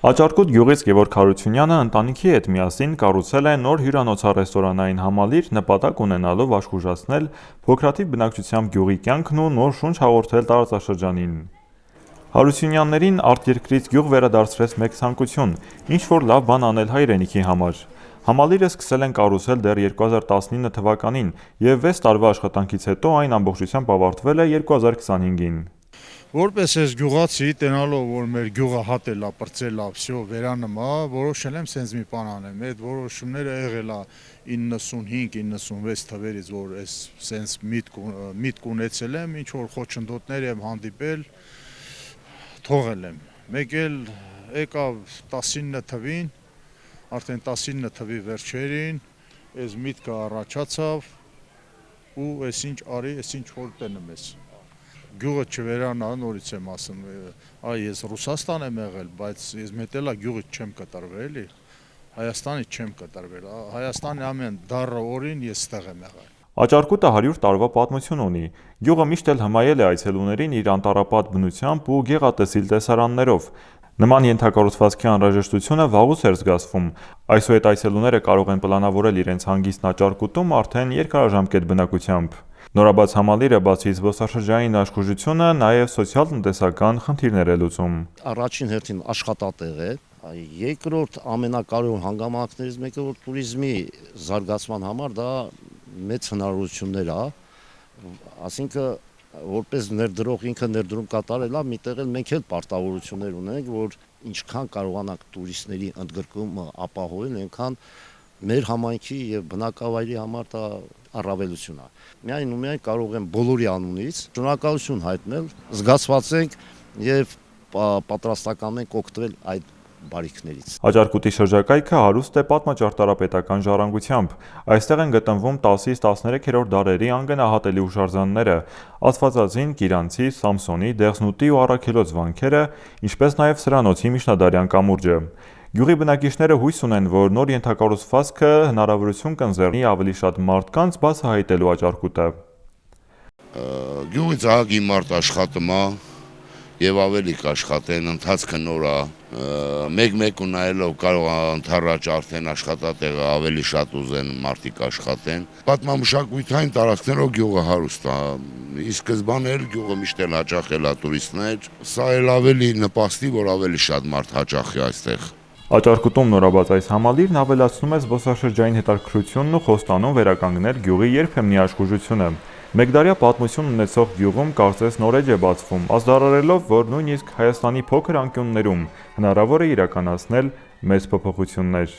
Աճարկուտ գյուղից Գևորգ Հարությունյանը ընտանիքի հետ միասին կառուցել է նոր հյուրանոցառեստորանային համալիր, նպատակ ունենալով աշխուժացնել փոքրաթիվ բնակչությամբ գյուղի կյանքն ու նոր շունչ հաղորդել տարածաշրջանին։ Հարությունյաններին արտերկրից գյուղ վերադարձրեց մեկ ցանկություն, ինչ-որ լավ բան անել հայրենիքի համար։ Համալիրը սկսել են կառուցել դեռ 2019 թվականին և 6 տարվա աշխատանքից հետո այն ամբողջությամբ ավարտվել է 2025-ին։ Որպես ես գյուղացի, տենալով, որ մեր գյուղը հատել է, պրծել է, всё վերանմա, որոշել եմ սենց մի բան անեմ։ Այդ որոշումները եղել է 95-96 թվերից, որ ես սենց միտք ունեցել եմ, ինչ որ խոչընդոտներ եմ հանդիպել, թողել եմ։ Մեկ էլ եկավ 19 թվին, արդեն 19 թվի վերջերին, այս միտքը առաջացավ ու ես ինչ արի, ես ինչ որ տենում ես։ Գյուղը չվերանա, նորից եմ ասում, ես Ռուսաստան եմ եղել, բայց ես մետելա գյուղից չեմ կտրվել, էլի, Հայաստանից չեմ կտրվել, Հայաստանի ամեն դառը օրին ես ստեղ եմ եղել։ Աճարկուտը 100 տարվա պատմություն ունի։ Գյուղը միշտ էլ հմայել է այցելուներին իր անտառապատ բնությամբ ու գեղատեսիլ տեսարաններով։ Նման ենթակառուցվածքի անհրաժեշտությունը վաղուց էր զգացվում։ Այսուհետ այցելուները կարող են պլանավորել իրենց հանգիստն Աճարկուտում արդեն երկարաժամկետ բնակությամբ։ Նորաբաց համալիրը բացի զբոսաշրջային աշխուժությունը, նաև սոցիալ-տնտեսական խնդիրներ է լուծում։ Առաջին հերթին աշխատատեղ է, երկրորդ ամենակարևոր հանգամանքներից մեկը, որ туриզմի զարգացման համար դա մեծ հնարավորություններ է, ասինքն որպես ներդրող ինքը ներդրում կատարել է, միտեղ էլ մենք էլ պարտավորություններ ունենք, որ ինչքան կարողանանք տուրիստների ընդգրկումը ապահովել, այնքան մեր համայնքի եւ բնակավայրի համար դա առավելություն է։ Միայն ու միայն կարող եմ բոլորի անունից շնորհակալություն հայտնել, զգացված ենք եւ պատրաստական ենք օգտվել այդ բարիքներից։ Աճարկուտի շրջակայքը հարուստ է պատմաճարտարապետական ժառանգությամբ։ Այստեղ են գտնվում 10-ից 13-րդ դարերի անգնահատելի հուշարձանները, Աստվածածին, Կիրանցի, Սամսոնի, Դեղսնուտի ու Առաքելոց վանքերը, ինչպես նաև Սրանոցի միջնադարյան կամուրջը։ Գյուղի բնակիչները հույս ունեն, որ նոր ենթակառուցվածքը հնարավորություն կընձեռնի ավելի շատ մարդկանց բացահայտելու Աճարկուտը։ Գյուղից ահագի մարդ աշխատում է եւ ավելի կաշխատեն, ընթացքը նոր է, մեկ-մեկ ու նայելով կարող է ընդառաջ արդեն աշխատատեղը ավելի շատ ուզեն մարդիկ աշխատեն։ Պատմամշակութային տարածքներով գյուղը հարուստ է, ի սկզբանե էլ գյուղը միշտ էլ հաճախել է տուրիստներ, սա էլ ավելի նպաստի, որ ավելի շատ մարդ հաճախի այստեղ։ Աճարկուտում նորաբաց այս համալիրն ավելացնում է զբոսաշրջային հետաքրքրությունն ու խոստանում վերականգնել գյուղի երբեմնի աշխուժությունը։ Մեկդարյա պատմություն ունեցող գյուղում կարծես նոր էջ է բացվում, ազդարարելով, որ նույնիսկ Հայաստանի փոքր անկյուններում հնարավոր է իրականացնել մեծ փոփոխություններ։